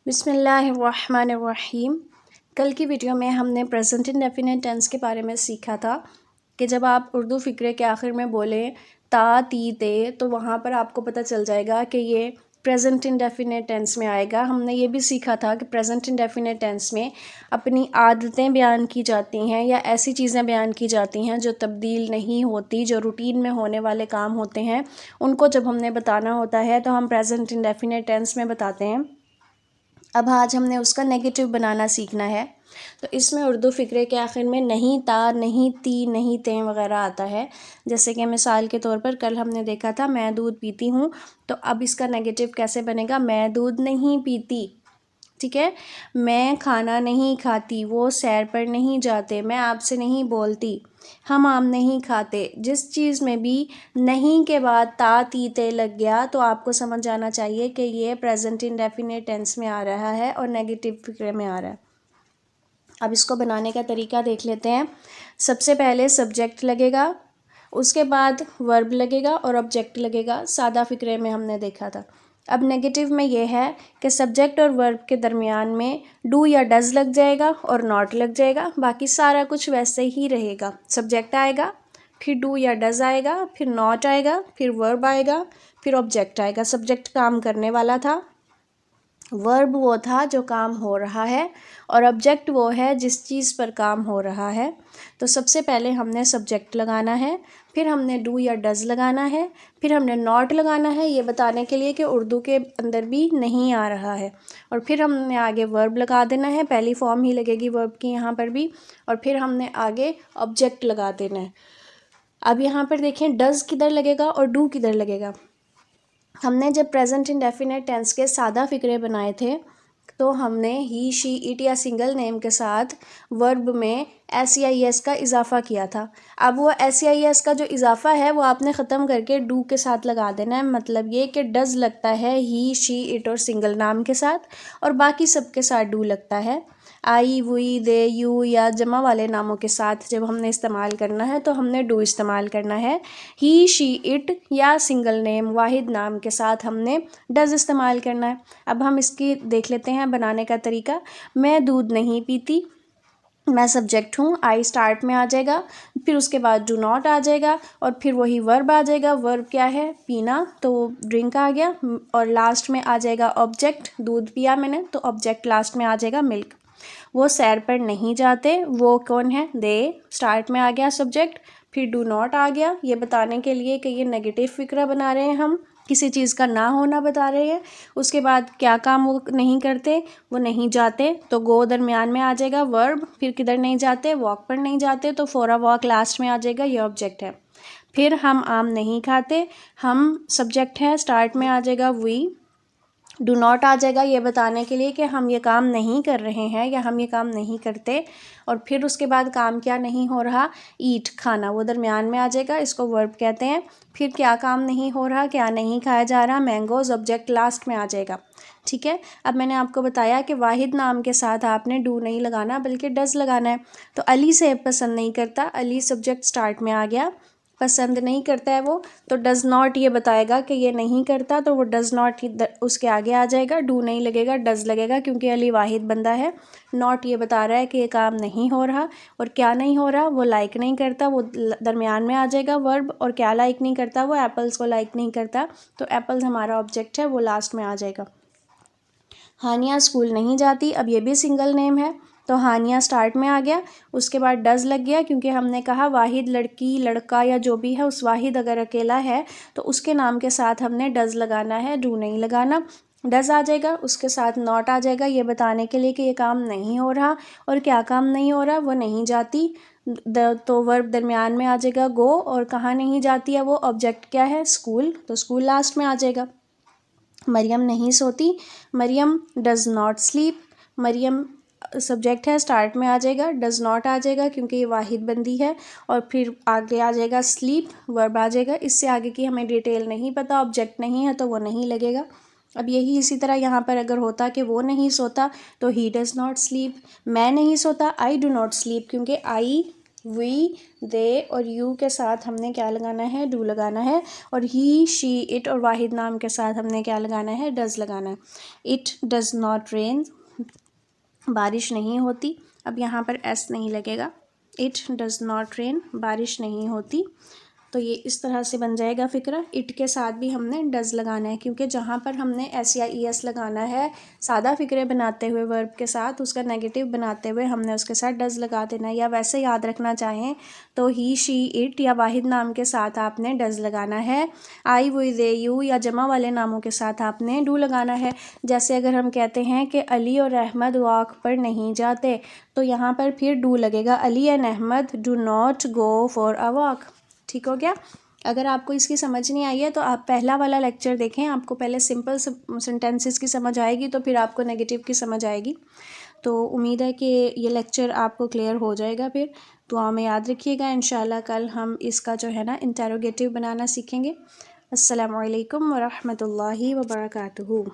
बिस्मिल्लाहिर्रहमानिर्रहीम। कल की वीडियो में हमने प्रेजेंट इंडेफिनिट टेंस के बारे में सीखा था कि जब आप उर्दू फ़िक्रे के आखिर में बोलें ता ती ते तो वहाँ पर आपको पता चल जाएगा कि ये प्रेजेंट इंडेफिनिट टेंस में आएगा। हमने ये भी सीखा था कि प्रेजेंट इंडेफिनिट टेंस में अपनी आदतें बयान की जाती हैं या ऐसी चीज़ें बयान की जाती हैं जो तब्दील नहीं होती, जो रूटीन में होने वाले काम होते हैं, उनको जब हमने बताना होता है तो हम प्रेजेंट इंडेफिनिट टेंस में बताते हैं। अब आज हमने उसका नेगेटिव बनाना सीखना है। तो इसमें उर्दू फ़िक्रे के आखिर में नहीं ता, नहीं ती, नहीं ते वगैरह आता है। जैसे कि मिसाल के तौर पर कल हमने देखा था मैं दूध पीती हूँ, तो अब इसका नेगेटिव कैसे बनेगा? मैं दूध नहीं पीती। ठीक है। मैं खाना नहीं खाती, वो सैर पर नहीं जाते, मैं आपसे नहीं बोलती, हम आम नहीं खाते। जिस चीज़ में भी नहीं के बाद ता ती ते लग गया तो आपको समझ जाना चाहिए कि ये प्रेजेंट इंडेफिनिट टेंस में आ रहा है और नेगेटिव फिक्रे में आ रहा है। अब इसको बनाने का तरीका देख लेते हैं। सबसे पहले सब्जेक्ट लगेगा, उसके बाद वर्ब लगेगा और ऑब्जेक्ट लगेगा। सादा फिक्रे में हमने देखा था। अब नेगेटिव में ये है कि सब्जेक्ट और वर्ब के दरमियान में डू या डज़ लग जाएगा और नॉट लग जाएगा, बाकी सारा कुछ वैसे ही रहेगा। सब्जेक्ट आएगा, फिर डू या डज़ आएगा, फिर नॉट आएगा, फिर वर्ब आएगा, फिर ऑब्जेक्ट आएगा। सब्जेक्ट काम करने वाला था, वर्ब वो था जो काम हो रहा है, और ऑब्जेक्ट वो है जिस चीज़ पर काम हो रहा है। तो सबसे पहले हमने सब्जेक्ट लगाना है, फिर हमने डू या डज़ लगाना है, फिर हमने नॉट लगाना है ये बताने के लिए कि उर्दू के अंदर भी नहीं आ रहा है, और फिर हमने आगे वर्ब लगा देना है। पहली फॉर्म ही लगेगी वर्ब की यहाँ पर भी, और फिर हमने आगे ऑब्जेक्ट लगा देना है। अब यहाँ पर देखें डज़ किधर लगेगा और डू किधर लगेगा। हमने जब प्रेजेंट इंडेफिनिट टेंस के सादा फ़िक्रे बनाए थे तो हमने ही, शी, इट या सिंगल नेम के साथ वर्ब में SEIS का इजाफ़ा किया था। अब वो SEIS का जो इजाफ़ा है वो आपने ख़त्म करके डू के साथ लगा देना है। मतलब ये कि डज़ लगता है ही, शी, इट और सिंगल नाम के साथ, और बाकी सब के साथ डू लगता है। आई, वुई, दे, यू या जमा वाले नामों के साथ जब हमने इस्तेमाल करना है तो हमने डू इस्तेमाल करना है। ही, शी, इट या सिंगल नेम वाहिद नाम के साथ हमने डज़ इस्तेमाल करना है। अब हम इसकी देख लेते हैं बनाने का तरीका। मैं दूध नहीं पीती, मैं सब्जेक्ट हूँ, आई स्टार्ट में आ जाएगा, फिर उसके बाद डू नॉट आ जाएगा, और फिर वही वर्ब आ जाएगा। वर्ब क्या है? पीना, तो ड्रिंक आ गया, और लास्ट में आ जाएगा ऑब्जेक्ट। दूध पिया मैंने, तो ऑब्जेक्ट लास्ट में आ जाएगा मिल्क। वो सैर पर नहीं जाते, वो कौन है? दे, स्टार्ट में आ गया सब्जेक्ट, फिर डू नॉट आ गया। ये बताने के लिए कि ये नेगेटिव फिक्रा बना रहे हैं, हम किसी चीज़ का ना होना बता रहे हैं। उसके बाद क्या काम वो नहीं करते? वो नहीं जाते, तो गो दरमियान में आ जाएगा वर्ब। फिर किधर नहीं जाते? वॉक पर नहीं जाते, तो फॉर अ वॉक लास्ट में आ जाएगा, ये ऑब्जेक्ट है। फिर हम आम नहीं खाते, हम सब्जेक्ट है, स्टार्ट में आ जाएगा वी। डू नॉट आ जाएगा ये बताने के लिए कि हम ये काम नहीं कर रहे हैं या हम ये काम नहीं करते, और फिर उसके बाद काम क्या नहीं हो रहा? ईट, खाना, वो दरमियान में आ जाएगा, इसको वर्ब कहते हैं। फिर क्या काम नहीं हो रहा, क्या नहीं खाया जा रहा? मैंगोज, ऑब्जेक्ट लास्ट में आ जाएगा। ठीक है। अब मैंने आपको बताया कि वाहिद नाम के साथ आपने डू नहीं लगाना बल्कि डज़ लगाना है। तो अली सेब पसंद नहीं करता, अली सब्जेक्ट स्टार्ट में आ गया, पसंद नहीं करता है वो, तो डज़ नॉट ये बताएगा कि ये नहीं करता, तो वो डज़ नॉट ही उसके आगे आ जाएगा। डू नहीं लगेगा, डज़ लगेगा, क्योंकि अली वाहिद बंदा है। नॉट ये बता रहा है कि ये काम नहीं हो रहा, और क्या नहीं हो रहा? वो लाइक नहीं करता, वो दरमियान में आ जाएगा वर्ब। और क्या लाइक नहीं करता? वो एप्पल्स को लाइक नहीं करता, तो एप्पल्स हमारा ऑब्जेक्ट है, वो लास्ट में आ जाएगा। हानिया स्कूल नहीं जाती, अब ये भी सिंगल नेम है, तो हानिया स्टार्ट में आ गया, उसके बाद डज़ लग गया, क्योंकि हमने कहा वाहिद लड़की, लड़का या जो भी है उस वाहिद अगर अकेला है तो उसके नाम के साथ हमने डज़ लगाना है, डू नहीं लगाना। डज़ आ जाएगा, उसके साथ नॉट आ जाएगा ये बताने के लिए कि ये काम नहीं हो रहा। और क्या काम नहीं हो रहा? वो नहीं जाती, तो वर्ब दरमियान में आ जाएगा गो, और कहाँ नहीं जाती है वो? ऑब्जेक्ट क्या है? स्कूल, तो स्कूल लास्ट में आ जाएगा। मरियम नहीं सोती, Mariam does not sleep, Mariam subject है, स्टार्ट में आ जाएगा, डज़ नॉट आ जाएगा क्योंकि ये वाहिद बंदी है, और फिर आगे आ जाएगा स्लीप, वर्ब आ जाएगा। इससे आगे की हमें डिटेल नहीं पता, ऑब्जेक्ट नहीं है तो वो नहीं लगेगा। अब यही इसी तरह यहाँ पर अगर होता कि वो नहीं सोता तो ही डज़ नॉट स्लीप, मैं नहीं सोता, आई डू नॉट स्लीप, क्योंकि आई वी, दे और यू के साथ हमने क्या लगाना है, डू लगाना है। और ही, शी, इट और वाहिद नाम के साथ हमने क्या लगाना है, डज़ लगाना है। इट डज़ नॉट रेन, बारिश नहीं होती। अब यहाँ पर एस नहीं लगेगा। इट डज़ नॉट रेन, बारिश नहीं होती। तो ये इस तरह से बन जाएगा फ़िक्रा। इट के साथ भी हमने डज़ लगाना है, क्योंकि जहाँ पर हमने एस या ई एस लगाना है सादा फ़िक्रे बनाते हुए वर्ब के साथ, उसका नेगेटिव बनाते हुए हमने उसके साथ डज़ लगा देना है। या वैसे याद रखना चाहें तो ही, शी, इट या वाहिद नाम के साथ आपने डज़ लगाना है। आई, वो, दे, यू या जमा वाले नामों के साथ आपने डू लगाना है। जैसे अगर हम कहते हैं कि अली और अहमद वॉक पर नहीं जाते, तो यहाँ पर फिर डू लगेगा। Ali and Ahmad do not go for a walk. ठीक हो गया। अगर आपको इसकी समझ नहीं आई है तो आप पहला वाला लेक्चर देखें, आपको पहले सिंपल सेंटेंसेस की समझ आएगी, तो फिर आपको नेगेटिव की समझ आएगी। तो उम्मीद है कि ये लेक्चर आपको क्लियर हो जाएगा। फिर दुआ में याद रखिएगा। इंशाल्लाह कल हम इसका जो है ना इंटेरोगेटिव बनाना सीखेंगे। अस्सलामु अलैकुम व रहमतुल्लाहि व बरकातुहू।